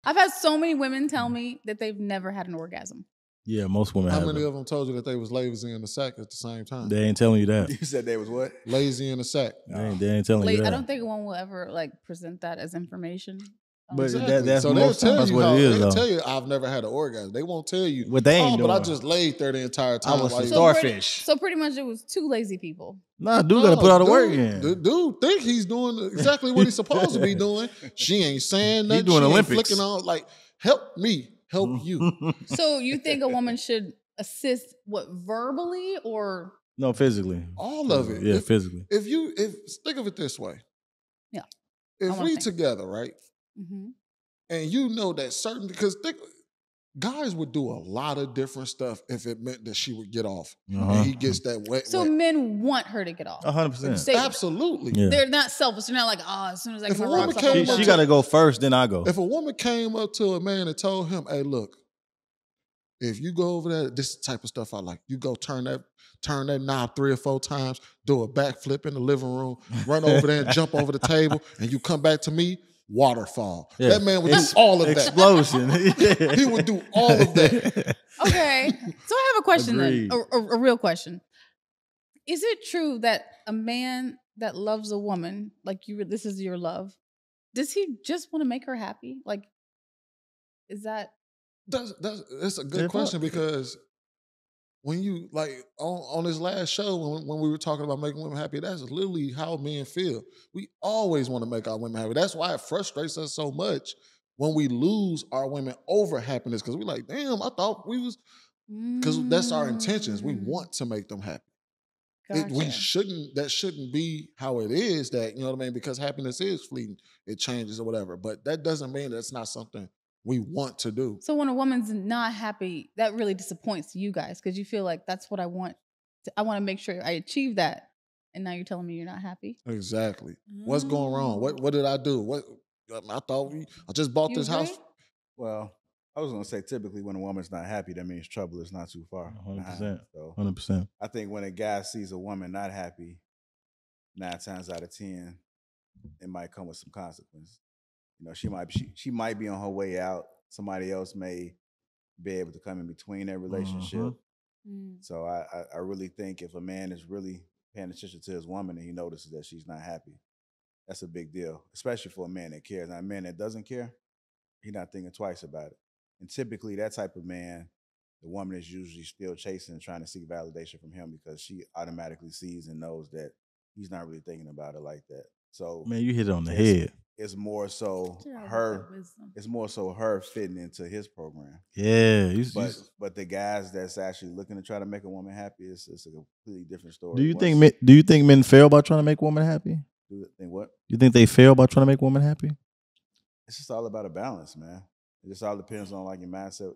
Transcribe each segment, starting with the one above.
I've had so many women tell me that they've never had an orgasm. Yeah, most women How have many it. of them told you that they was lazy in the sack at the same time? They ain't telling you that. You said they was what? Lazy in the sack. They ain't telling you that. I don't think one will ever like present that as information. But Exactly. that's so they'll most tell times you what how, it is, they'll though. tell you I've never had an orgasm. They won't tell you. What they ain't but I doing. just laid there the entire time. I was some like, starfish. So pretty much it was two lazy people. Nah, dude got to put all the work dude, in. The dude think he's doing exactly what he's supposed to be doing. She ain't saying nothing. doing she Olympics. ain't flicking on like, help me, help you. So you think a woman should assist verbally or No, physically. All of it. Yeah, physically. If think of it this way. Yeah. If we together, right? Mm-hmm. And you know that because guys would do a lot of different stuff if it meant that she would get off. And he gets that wet. So men want her to get off. 100%. Absolutely. Yeah. They're not selfish. They're not like, as soon as I If get a my woman rocks came off. She got to go first, then I go. If a woman came up to a man and told him, hey, look, if you go over there, this is the type of stuff I like. You go turn that knob 3 or 4 times, do a backflip in the living room, run over there and jump over the table, and you come back to me, waterfall. Yeah. That man would do all of that. Explosion. He would do all of that. Okay. So I have a question Agreed. then, a real question. Is it true that a man that loves a woman, like this is your love, does he just want to make her happy? Like, is that? That's a good question because when you like on this last show when we were talking about making women happy, that's literally how men feel. We always want to make our women happy. That's why it frustrates us so much when we lose our women over happiness because we're like, damn, I thought we was because that's our intentions. We want to make them happy. Gotcha. That shouldn't be how it is. That you know what I mean? Because happiness is fleeting, it changes or whatever. But that doesn't mean that's not something we want to do. So when a woman's not happy, that really disappoints you guys because you feel like that's what I want. I want to make sure I achieve that. And now you're telling me you're not happy? Exactly. What's going wrong? What did I do? I just bought this house. Well, I was going to say typically when a woman's not happy, that means trouble is not too far. 100%. So 100%. I think when a guy sees a woman not happy, 9 times out of 10, it might come with some consequences. You know, she might be on her way out. Somebody else may be able to come in between that relationship. So I really think if a man is really paying attention to his woman and he notices that she's not happy, that's a big deal, especially for a man that cares. Now, a man that doesn't care, he's not thinking twice about it. And typically that type of man, the woman is usually still chasing and trying to seek validation from him because she automatically sees and knows that he's not really thinking about it like that. So man, you hit it on the head. It's more so her. It's more so her fitting into his program. Yeah, but the guys that's actually looking to try to make a woman happy, it's a completely different story. Do you think men fail by trying to make women happy? Think what? You think they fail by trying to make women happy? It's just all about a balance, man. It just all depends on like your mindset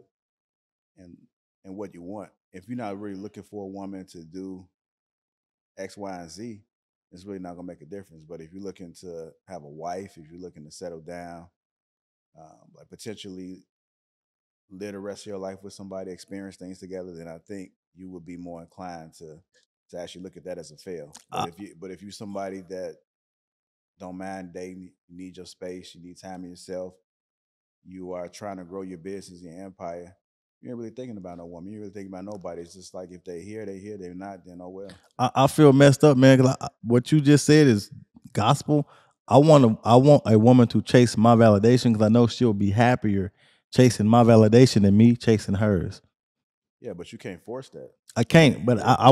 and what you want. If you're not really looking for a woman to do X, Y, and Z, it's really not gonna make a difference. But if you're looking to have a wife, if you're looking to settle down, like potentially live the rest of your life with somebody, experience things together, then I think you would be more inclined to actually look at that as a fail. But if you're somebody that don't mind dating, you need your space, you need time in yourself, you are trying to grow your business, your empire, you ain't really thinking about no woman. You ain't really thinking about nobody. It's just like if they're here, they're here. They're not, then oh well. I feel messed up, man. 'Cause what you just said is gospel. I want a woman to chase my validation because I know she'll be happier chasing my validation than me chasing hers. Yeah, but you can't force that. I can't. But I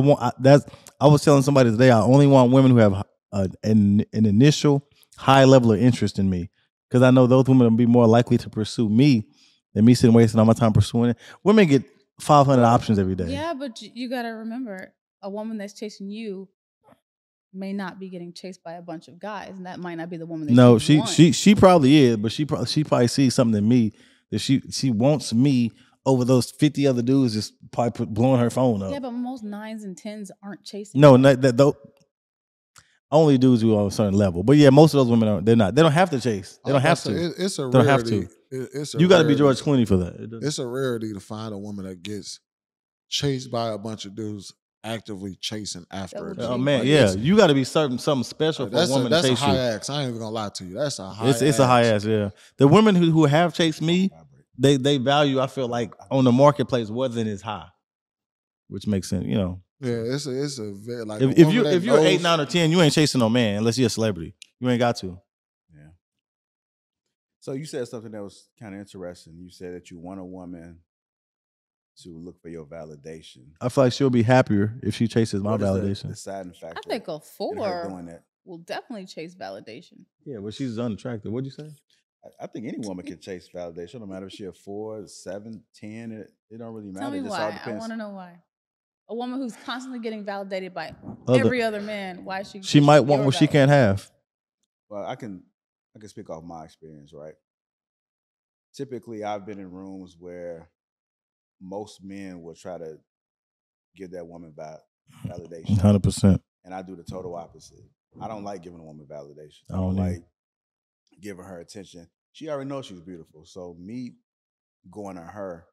was telling somebody today. I only want women who have an initial high level of interest in me because I know those women will be more likely to pursue me than me sitting wasting all my time pursuing it. Women get 500 options every day. Yeah, but you got to remember, a woman that's chasing you may not be getting chased by a bunch of guys, and that might not be the woman that no, she she probably is, but she probably sees something in me that she wants me over those 50 other dudes just probably blowing her phone up. Yeah, but most 9s and 10s aren't chasing. No, that only dudes who are on a certain level. But yeah, most of those women they don't have to chase. They don't have to. It's a they don't rarity. have to. You got to be George Clooney for that. It's a rarity to find a woman that gets chased by a bunch of dudes. actively chasing after a Double Oh dude. chase. man, Like, yeah, you got to be something special for a that's woman to a chase high you. ask. I ain't even gonna lie to you. That's a high It's a high ass. Yeah, the women who have chased me, they value. I feel like on the marketplace wasn't as high, which makes sense. You know, Yeah, it's a very like if, a woman if that you're 8, knows. 9, or 10, you ain't chasing no man unless you're a celebrity. You ain't got to. Yeah. So you said something that was kind of interesting. You said that you want a woman to look for your validation. I feel like she'll be happier if she chases my What is validation. the deciding factor? I think a in her 4 doing that? will definitely chase validation. Yeah, but she's unattractive. What'd you say? I think any woman can chase validation. No matter if she's a 4, 7, 10. It don't really matter. Tell me It just all why. I depends. want to know why. A woman who's constantly getting validated by Other- every other man, why is she? She might want what she can't have. Well, I can speak off my experience, right? Typically, I've been in rooms where most men will try to give that woman validation, 100%. and I do the total opposite. I don't like giving a woman validation. I I don't don't either. like giving her attention. She already knows she's beautiful, so me going to her,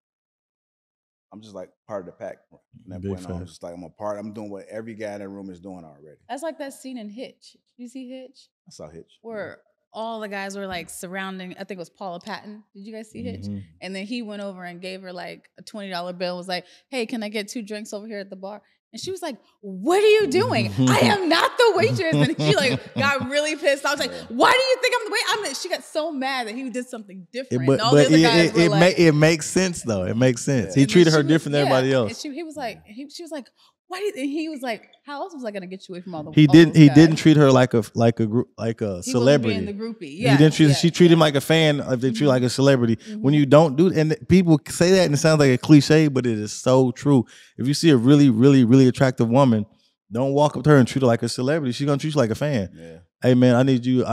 I'm just like part of the pack. From that Big point on, I'm facts. just like I'm doing what every guy in that room is doing already. That's like that scene in Hitch. Did you see Hitch? I saw Hitch. Where all the guys were like surrounding, I think it was Paula Patton. Did you guys see Hitch? Mhm. And then he went over and gave her like a $20 bill, was like, hey, can I get 2 drinks over here at the bar? And she was like, what are you doing? I am not the waitress. And she like got really pissed. I was like, why do you think I'm the waitress? She got so mad that he did something different. But and all the other guys were like, it makes sense though. It makes sense. He and then treated her she was- different than everybody yeah. else. And he was like, she was like, why did? And he was like, how else was I gonna get you away from all the? He all didn't. those He guys? didn't treat her like a He celebrity. wasn't being the groupie. He Yeah, didn't treat. yeah, She treated him yeah. like a fan. If they treat her like a celebrity. Mhm. When you don't do, and people say that, and it sounds like a cliche, but it is so true. If you see a really, really, really attractive woman, don't walk up to her and treat her like a celebrity. She's gonna treat you like a fan. Yeah. Hey man, I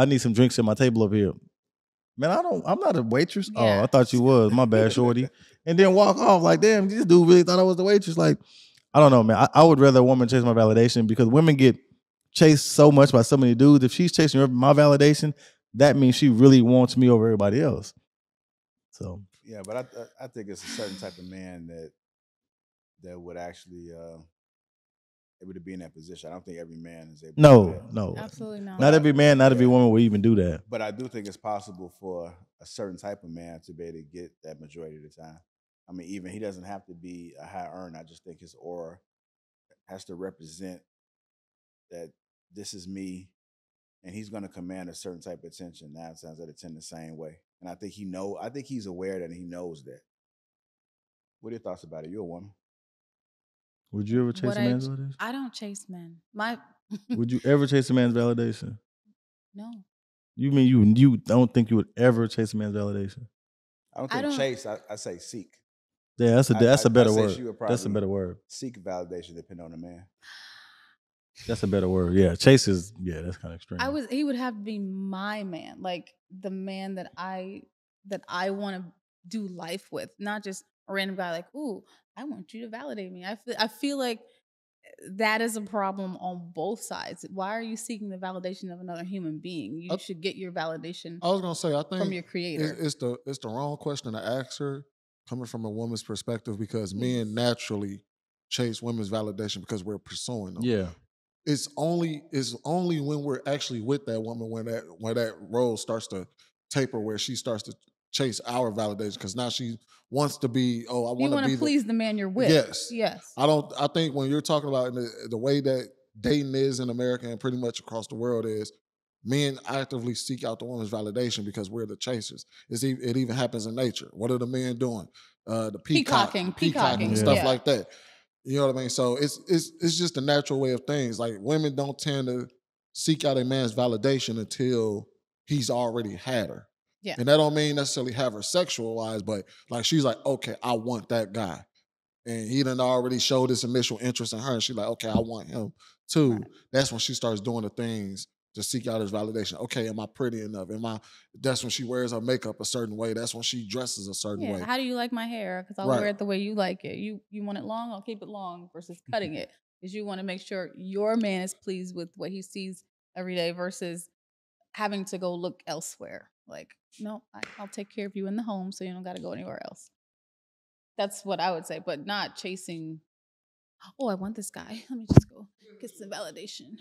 need some drinks at my table over here. Man, I'm not a waitress. Oh, Yeah. I thought you was. My bad, shorty. And then walk off like, damn, this dude really thought I was the waitress. Like, I don't know, man. I would rather a woman chase my validation because women get chased so much by so many dudes. If she's chasing my validation, that means she really wants me over everybody else. So Yeah, but I think it's a certain type of man that would actually able to be in that position. I don't think every man is able to do that. no. Absolutely not. Not every man, not every woman will even do that. But I do think it's possible for a certain type of man to be able to get that majority of the time. I mean, even he doesn't have to be a high earner. I just think his aura has to represent that this is me, and he's going to command a certain type of attention 9 times out of 10 the same way. And I think he's aware that, and he knows that. What are your thoughts about it? You're a woman. Would you ever chase a man's validation? I don't chase men. Would you ever chase a man's validation? No. You mean you don't think you would ever chase a man's validation? I don't think chase. I say seek. Yeah, that's a better say word. she would That's a probably better word. Seek validation depending on the man. That's a better word. Yeah, chase is that's kind of extreme. He would have to be my man, like the man that I want to do life with, not just a random guy. Like, ooh, I want you to validate me. I feel like that is a problem on both sides. Why are you seeking the validation of another human being? You should get your validation. I was gonna say, I think from your creator. It's the wrong question to ask her coming from a woman's perspective because men naturally chase women's validation because we're pursuing them. Yeah. It's only when we're actually with that woman when that role starts to taper where she starts to chase our validation because now she wants to be. Oh, I You want to please the man you're with. Yes. I think when you're talking about the way that dating is in America and pretty much across the world is men actively seek out the woman's validation because we're the chasers. It even happens in nature. What are the men doing? The peacocking, stuff like that. You know what I mean? So it's just a natural way of things. Like women don't tend to seek out a man's validation until he's already had her. Yeah. And that don't mean necessarily have her sexualized, but like she's like, okay, I want that guy. And he done already showed this initial interest in her. And she's like, okay, I want him too. Right. That's when she starts doing the things to seek out his validation. Okay, am I pretty enough? That's when she wears her makeup a certain way. That's when she dresses a certain way. How do you like my hair? Because I'll wear it the way you like it. You want it long, I'll keep it long versus cutting it. Because you want to make sure your man is pleased with what he sees every day versus having to go look elsewhere. Like, no, I'll take care of you in the home so you don't got to go anywhere else. That's what I would say, but not chasing Oh, I want this guy. Let me just go get some validation.